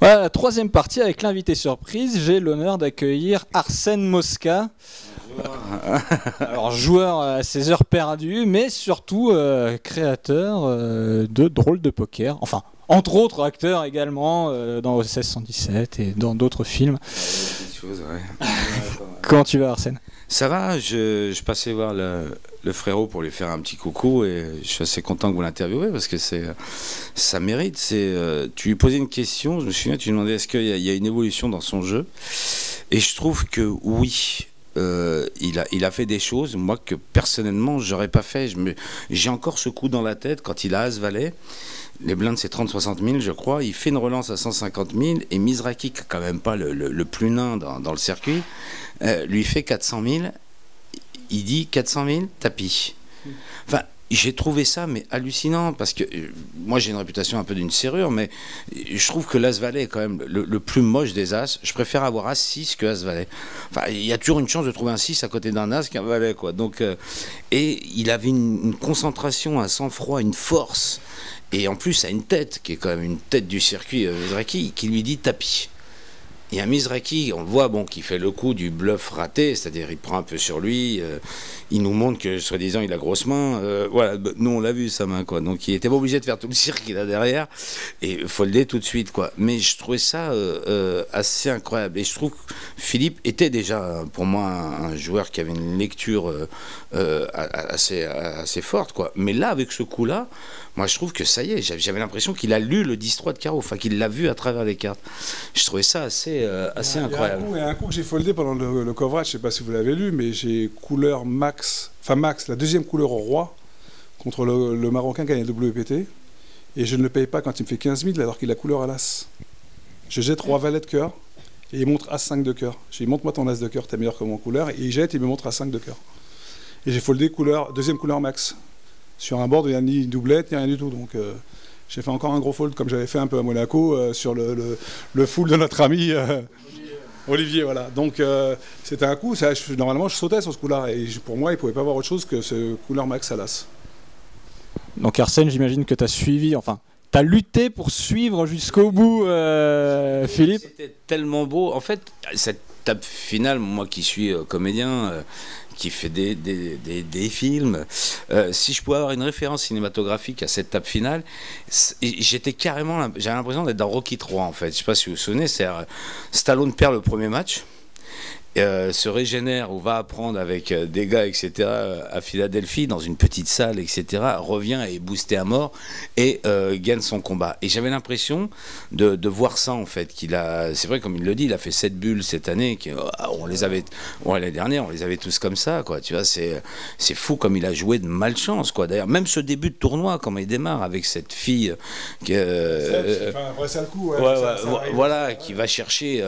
Voilà, la troisième partie avec l'invité surprise. J'ai l'honneur d'accueillir Arsène Mosca. Alors, joueur à ses heures perdues, mais surtout créateur de drôles de poker. Enfin, entre autres acteur également dans OSS 117 et dans d'autres films. Comment tu vas, Arsène? Ça va, je passais voir le frérot pour lui faire un petit coucou et je suis assez content que vous l'interviewez parce que ça mérite. Tu lui posais une question, je me souviens, tu lui demandais est-ce qu'il y a une évolution dans son jeu, et je trouve que oui. Il a fait des choses, moi, que personnellement j'aurais pas fait. J'ai encore ce coup dans la tête quand il a As-Valet. Les blindes, c'est 30-60 000, je crois. Il fait une relance à 150 000 et Mizraki, qui n'est quand même pas le plus nain dans le circuit, lui fait 400 000. Il dit 400 000, tapis. Enfin, j'ai trouvé ça mais hallucinant parce que moi j'ai une réputation un peu d'une serrure, mais je trouve que l'As-Valet est quand même le plus moche des As. Je préfère avoir As-6 que As-Valet. Enfin, il y a toujours une chance de trouver un 6 à côté d'un As qu'un Valet, quoi. Donc, et il avait une concentration, un sang-froid, une force. Et en plus, à une tête, qui est quand même une tête du circuit, Mizraki, qui lui dit tapis. Et un Mizraki, on le voit, bon, qui fait le coup du bluff raté, c'est-à-dire il prend un peu sur lui, il nous montre que, soi-disant, il a grosse main. Voilà, nous, on l'a vu, sa main, quoi. Donc, il était pas obligé de faire tout le cirque qu'il a derrière et folder tout de suite, quoi. Mais je trouvais ça assez incroyable. Et je trouve que Philippe était déjà, pour moi, un joueur qui avait une lecture assez forte, quoi. Mais là, avec ce coup-là, moi, je trouve que ça y est, j'avais l'impression qu'il a lu le 10-3 de carreau, enfin, qu'il l'a vu à travers les cartes. Je trouvais ça assez incroyable. Il y a un coup que j'ai foldé pendant le coverage, je ne sais pas si vous l'avez lu, mais j'ai couleur max, la deuxième couleur au roi, contre le Marocain qui a gagné le WPT, et je ne le paye pas quand il me fait 15 000 alors qu'il a couleur à l'as. Je jette roi valet de cœur, et il montre As-5 de cœur. Je lui dis, montre-moi ton As de cœur, t'es meilleur que mon couleur, et il jette, et il me montre As-5 de cœur. Et j'ai foldé deuxième couleur max. Sur un board, il n'y a ni doublette, ni rien du tout. Donc, j'ai fait encore un gros fold, comme j'avais fait un peu à Monaco, sur le full de notre ami Olivier. Voilà. Donc, c'était un coup. Normalement, je sautais sur ce coup-là. Et pour moi, il ne pouvait pas avoir autre chose que ce couleur max à l'as. Donc, Arsène, j'imagine que tu as suivi, enfin, tu as lutté pour suivre jusqu'au bout, Philippe. C'était tellement beau. En fait, cette table finale, moi qui suis comédien, qui fait des films, si je pouvais avoir une référence cinématographique à cette table finale, j'avais l'impression d'être dans Rocky 3, en fait. Je ne sais pas si vous vous souvenez, Stallone perd le premier match, se régénère ou va apprendre avec des gars, etc., à Philadelphie, dans une petite salle, etc., revient et est boosté à mort et gagne son combat. Et j'avais l'impression de voir ça, en fait. C'est vrai, comme il le dit, il a fait 7 bulles cette année. L'année dernière, on les avait tous comme ça, quoi. Tu vois, c'est fou comme il a joué de malchance, quoi. D'ailleurs, même ce début de tournoi, comme il démarre avec cette fille qui va chercher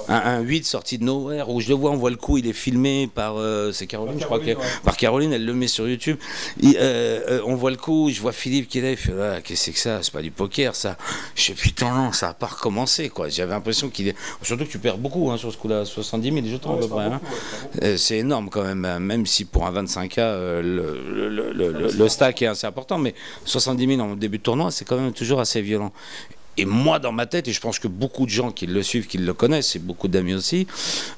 un 8 sorti de nowhere, où je le vois, on voit le coup, il est filmé par c'est Caroline, je crois que par Caroline, elle le met sur YouTube. On voit le coup, je vois Philippe qui est là, il fait là, qu'est-ce que c'est que ça, c'est pas du poker ça. Je sais putain non, ça a pas recommencé, quoi. J'avais l'impression qu'il est, surtout que tu perds beaucoup, hein, sur ce coup-là, 70 000 jetons à peu près, hein. C'est énorme quand même, hein, même si pour un 25K le stack est assez important, mais 70 000 en début de tournoi, c'est quand même toujours assez violent. Et moi, dans ma tête, et je pense que beaucoup de gens qui le suivent, qui le connaissent, et beaucoup d'amis aussi,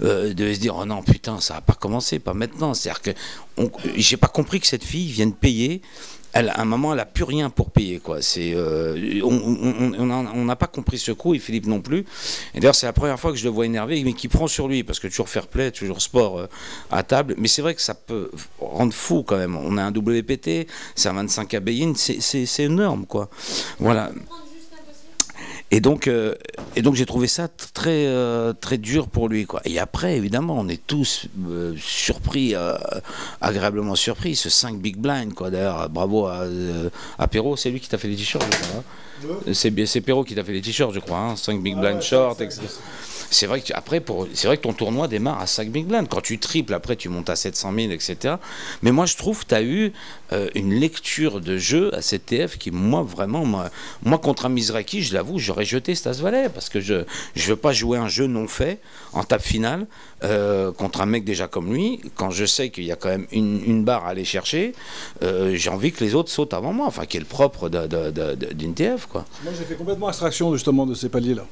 devaient se dire, oh non, putain, ça n'a pas commencé, pas maintenant. C'est-à-dire que j'ai pas compris que cette fille vienne payer. À un moment, elle n'a plus rien pour payer, quoi. On n'a pas compris ce coup, et Philippe non plus. Et d'ailleurs, c'est la première fois que je le vois énervé, mais qui prend sur lui, parce que toujours fair play, toujours sport à table. Mais c'est vrai que ça peut rendre fou quand même. On a un WPT, c'est un 25 à Beyin, c'est énorme, quoi. Voilà. Et donc j'ai trouvé ça très dur pour lui, quoi. Et après, évidemment, on est tous surpris, agréablement surpris. Ce 5 big blind, quoi. D'ailleurs, bravo à Perrault, c'est lui qui t'a fait les t-shirts, je crois. Hein. C'est Perrault qui t'a fait les t-shirts, je crois. Hein. 5 big blind short, etc. c'est vrai que après, c'est vrai que ton tournoi démarre à 5 big blinds. Quand tu triples, après tu montes à 700 000, etc. Mais moi, je trouve que tu as eu une lecture de jeu à cette TF qui, moi, vraiment, moi contre un Mizraki, je l'avoue, j'aurais jeté cet as-valet parce que je veux pas jouer un jeu non fait en table finale contre un mec déjà comme lui. Quand je sais qu'il y a quand même une barre à aller chercher, j'ai envie que les autres sautent avant moi, enfin, qui est le propre d'une TF, quoi. Moi, j'ai fait complètement abstraction justement de ces paliers-là.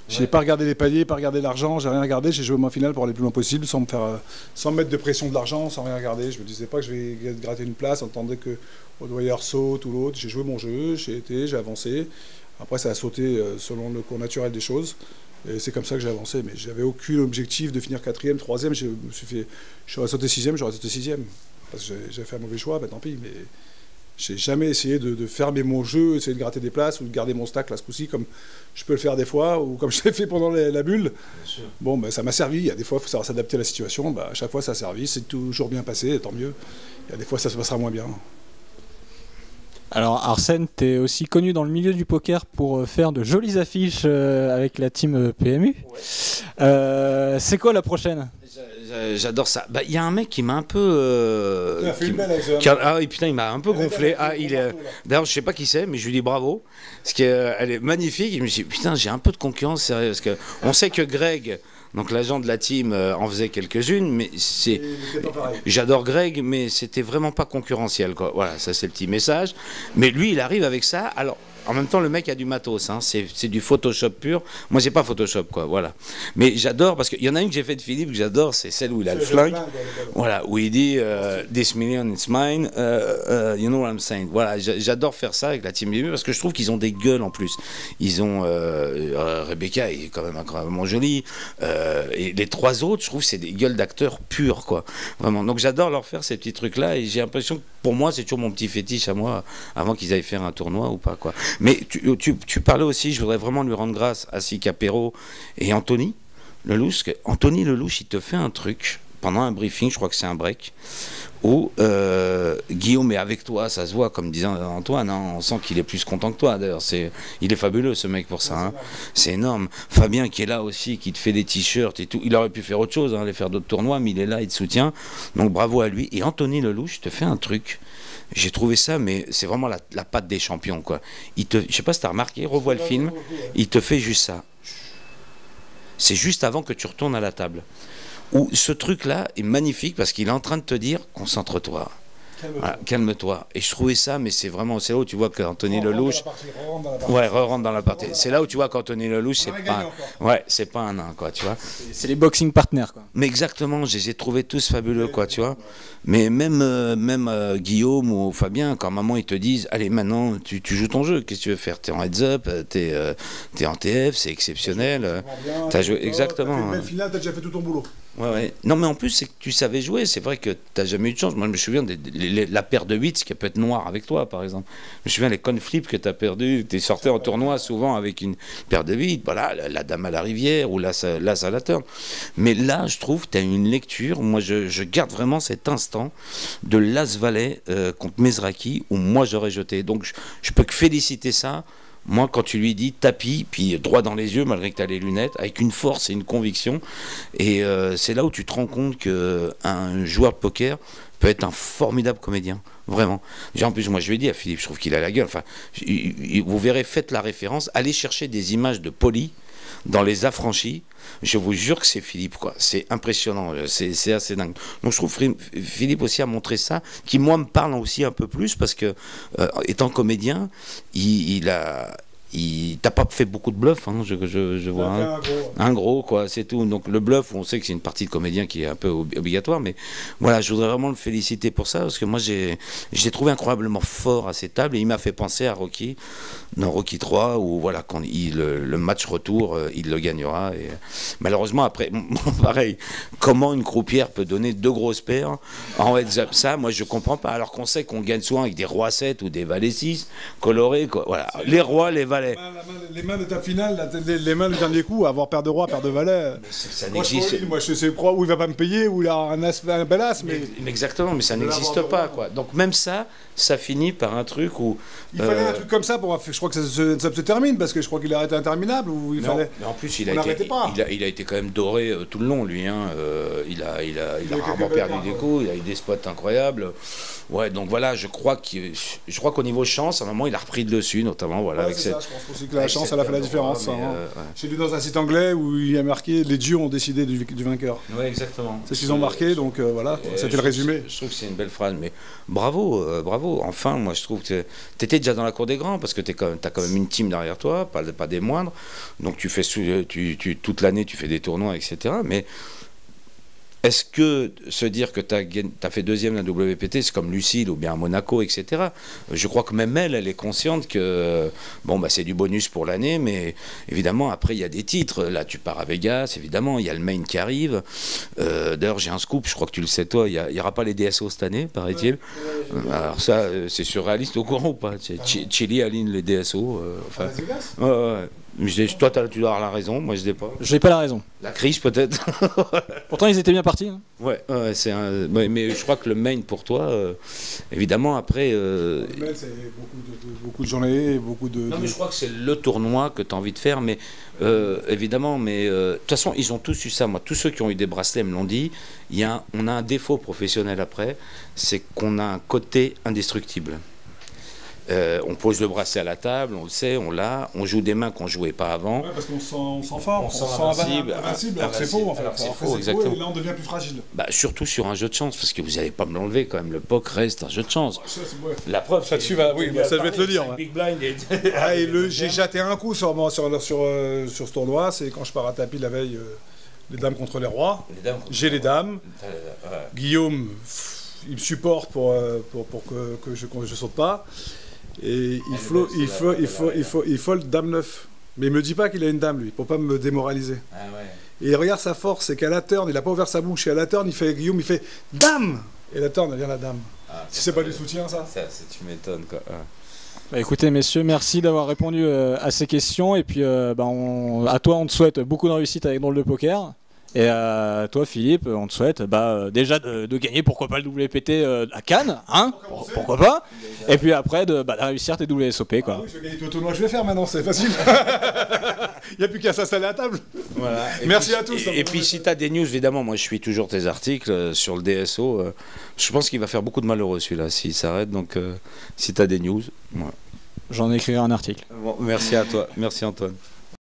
J'ai pas regardé les paliers, pas regardé l'argent, j'ai rien regardé, j'ai joué ma finale pour aller le plus loin possible sans me mettre de pression de l'argent, sans rien regarder. Je me disais pas que je vais gratter une place, j'entendais que O'Dwyer saute ou l'autre. J'ai joué mon jeu, j'ai avancé. Après, ça a sauté selon le cours naturel des choses. Et c'est comme ça que j'ai avancé. Mais j'avais aucun objectif de finir 4e, 3e. J'aurais sauté 6e, j'aurais sauté 6e. Parce que j'ai fait un mauvais choix, bah, tant pis. Mais j'ai jamais essayé de fermer mon jeu, essayer de gratter des places ou de garder mon stack là ce coup-ci, comme je peux le faire des fois, ou comme je l'ai fait pendant la bulle. Bon, ben, ça m'a servi. Il y a des fois, il faut savoir s'adapter à la situation. Ben, à chaque fois, ça a servi. C'est toujours bien passé, tant mieux. Il y a des fois, ça se passera moins bien. Alors Arsène, tu es aussi connu dans le milieu du poker pour faire de jolies affiches avec la team PMU. Ouais. C'est quoi la prochaine ? J'adore ça. Bah, y a un mec qui m'a un peu. Ah oui, putain, il m'a un peu gonflé. D'ailleurs, je sais pas qui c'est, mais je lui dis bravo. Parce qu'elle est magnifique. Je me suis dit, putain, j'ai un peu de concurrence, sérieux. Parce que on sait que Greg, donc l'agent de la team, en faisait quelques-unes, mais c'est. J'adore Greg, mais c'était vraiment pas concurrentiel, quoi. Voilà, ça c'est le petit message. Mais lui, il arrive avec ça. Alors. En même temps, le mec a du matos, hein. C'est du Photoshop pur. Moi, j'ai pas Photoshop, quoi, voilà. Mais j'adore, parce qu'il y en a une que j'ai fait de Philippe que j'adore, c'est celle où il a le flingue. Voilà, où il dit This million, it's mine, you know what I'm saying. Voilà, j'adore faire ça avec la team BB parce que je trouve qu'ils ont des gueules en plus. Ils ont Rebecca est quand même incroyablement jolie. Et les trois autres, je trouve, c'est des gueules d'acteurs purs, quoi. Vraiment. Donc j'adore leur faire ces petits trucs-là et j'ai l'impression que pour moi, c'est toujours mon petit fétiche à moi, avant qu'ils aillent faire un tournoi ou pas, quoi. Mais tu parlais aussi, je voudrais vraiment lui rendre grâce à Sika Perrault et Anthony Lelouch. Anthony Lelouch, il te fait un truc pendant un briefing, je crois que c'est un break, où Guillaume est avec toi, ça se voit, comme disait Antoine, hein, on sent qu'il est plus content que toi, d'ailleurs. Il est fabuleux, ce mec, pour ça. Hein. C'est énorme. Fabien, qui est là aussi, qui te fait des t-shirts et tout. Il aurait pu faire autre chose, hein, aller faire d'autres tournois, mais il est là, il te soutient. Donc bravo à lui. Et Anthony Lelouch te fait un truc. J'ai trouvé ça, mais c'est vraiment la patte des champions, quoi. Je sais pas si tu as remarqué, revois le film, il te fait juste ça. C'est juste avant que tu retournes à la table. Où ce truc-là est magnifique parce qu'il est en train de te dire, concentre-toi. Voilà, calme-toi. Et je trouvais ça, mais c'est vraiment, c'est là où tu vois qu'Anthony Lelouch. Ouais, rentre dans la partie. C'est là où tu vois qu'Anthony Lelouch, c'est pas un nain, quoi, tu vois. C'est les boxing partners, quoi. Mais exactement, je les ai trouvés tous fabuleux, quoi, tu vois. Mais même Guillaume ou Fabien, quand maman ils te disent, allez, maintenant tu joues ton jeu, qu'est-ce que tu veux faire? T'es en heads-up, t'es en TF, c'est exceptionnel. T'as joué, exactement. T'as fait une belle finale, t'as déjà fait tout ton boulot. Ouais. Non, mais en plus, c'est que tu savais jouer. C'est vrai que tu n'as jamais eu de chance. Moi, je me souviens de la paire de 8, ce qui peut être noir avec toi, par exemple. Je me souviens des conflips que tu as perdus. Tu es sorti en tournoi souvent avec une paire de 8. Voilà, la dame à la rivière ou l'as à la turn. Mais là, je trouve que tu as une lecture. Moi, je garde vraiment cet instant de l'as-valet contre Mizraki où moi, j'aurais jeté. Donc, je peux que féliciter ça. Moi, quand tu lui dis tapis, puis droit dans les yeux, malgré que tu as les lunettes, avec une force et une conviction, et c'est là où tu te rends compte qu'un joueur de poker peut être un formidable comédien, vraiment. En plus, moi, je lui ai dit à Philippe, je trouve qu'il a la gueule. Enfin, vous verrez, faites la référence, allez chercher des images de Poli dans Les Affranchis. Je vous jure que c'est Philippe, quoi. C'est impressionnant, c'est assez dingue. Donc je trouve Philippe aussi a montré ça, qui moi me parle aussi un peu plus parce que étant comédien, t'as pas fait beaucoup de bluff, hein, je vois. Hein. Un gros, quoi, c'est tout. Donc le bluff, on sait que c'est une partie de comédien qui est un peu obligatoire, mais voilà, je voudrais vraiment le féliciter pour ça, parce que moi, j'ai trouvé incroyablement fort à ces tables, et il m'a fait penser à Rocky, dans Rocky 3, où voilà, quand le match retour, il le gagnera. Et malheureusement, après, pareil, comment une croupière peut donner 2 grosses paires en heads-up, ça, moi, je comprends pas, alors qu'on sait qu'on gagne souvent avec des rois 7 ou des valets 6 colorés, quoi. Voilà, les rois, les valets, valet. Les mains de table finale, les mains du dernier coup, avoir paire de roi, paire de valet. Ça Moi, n'existe. moi, je sais pas où il va pas me payer, où il a un bel as, mais Exactement, mais ça n'existe pas, quoi. Donc même ça finit par un truc où... il fallait un truc comme ça pour... Je crois que ça se termine, parce que je crois qu'il a arrêté interminable, ou il Non, fallait... mais en plus, On n'arrêtait pas. il a été quand même doré tout le long, lui. Hein. Il a rarement quelques perdu belles des cartes, coups, il a eu des spots incroyables. Ouais, donc voilà, je crois qu'au niveau chance, à un moment, il a repris le dessus, notamment. Voilà, Ouais, avec c'est cette... ça, je pense aussi que la chance, elle a fait la différence. Mais, Hein. ouais. J'ai lu dans un site anglais où il a marqué « Les dieux ont décidé du vainqueur Ouais, exactement. ». C'est ce qu'ils ont marqué, donc voilà, c'était le résumé. Je trouve que c'est une belle phrase, mais bravo, bravo. Enfin, moi, je trouve que tu étais déjà dans la cour des grands, parce que tu as quand même une team derrière toi, pas des moindres. Donc tu fais toute l'année, tu fais des tournois, etc. Mais est-ce que se dire que tu as fait deuxième à la WPT, c'est comme Lucille ou bien à Monaco, etc. Je crois que même elle est consciente que bon, bah, c'est du bonus pour l'année, mais évidemment, après, il y a des titres. Là, tu pars à Vegas, évidemment, il y a le main qui arrive. D'ailleurs, j'ai un scoop, je crois que tu le sais, toi, il n'y aura pas les DSO cette année, paraît-il. Alors ça, c'est surréaliste au courant ou pas? Chili aligne les DSO. Enfin, ouais. Toi, tu dois avoir la raison, moi je n'ai pas. J'ai pas la raison. La crise peut-être. Pourtant, ils étaient bien partis. Hein. Ouais, mais je crois que le main pour toi, évidemment, après. Le main, c'est beaucoup de journées, beaucoup de. Non, mais je crois que c'est le tournoi que tu as envie de faire, mais évidemment, mais de toute façon, ils ont tous eu ça. Moi, tous ceux qui ont eu des bracelets me l'ont dit. On a un défaut professionnel après, c'est qu'on a un côté indestructible. On pose le bracelet à la table, on le sait, on l'a, on joue des mains qu'on ne jouait pas avant. Ouais, parce qu'on sent fort, on sent invincible, alors que c'est faux en fait. C'est faux, exactement. Et là on devient plus fragile. Bah, surtout sur un jeu de chance, parce que vous n'allez pas me l'enlever quand même, le poker reste un jeu de chance. La preuve, ça dessus va, oui, bah, ça je vais te le dire. Ouais. Big blind et... J'ai jeté un coup sur ce tournoi, c'est quand je pars à tapis la veille, les dames contre les rois. J'ai les dames. Guillaume, il me supporte pour que je saute pas. Et il faut le dame 9. Mais il me dit pas qu'il a une dame, lui, pour pas me démoraliser. Ah ouais. Et regarde sa force, c'est qu'à la turn, il a pas ouvert sa bouche. Et à la turn, Guillaume, il fait dame. Et la turn, elle vient la dame. Ah, si c'est pas du soutien, ça. Tu m'étonnes, quoi. Ah. Bah, écoutez, messieurs, merci d'avoir répondu à ces questions. Et puis, à toi, on te souhaite beaucoup de réussite avec Drôle de Poker. Et à toi, Philippe, on te souhaite déjà de gagner, pourquoi pas le WPT à Cannes, hein, pourquoi pas. Et puis après, de réussir tes WSOP, quoi. Ah oui, je vais gagner tout le tournoi, je vais faire maintenant, c'est facile. Il n'y a plus qu'à s'installer à la table. Voilà. Merci à tous. Et puis si tu as des news, évidemment, moi je suis toujours tes articles sur le DSO. Je pense qu'il va faire beaucoup de malheureux celui-là s'il s'arrête. Donc si tu as des news, voilà. J'en écrirai un article. Bon, merci à toi. Merci Antoine.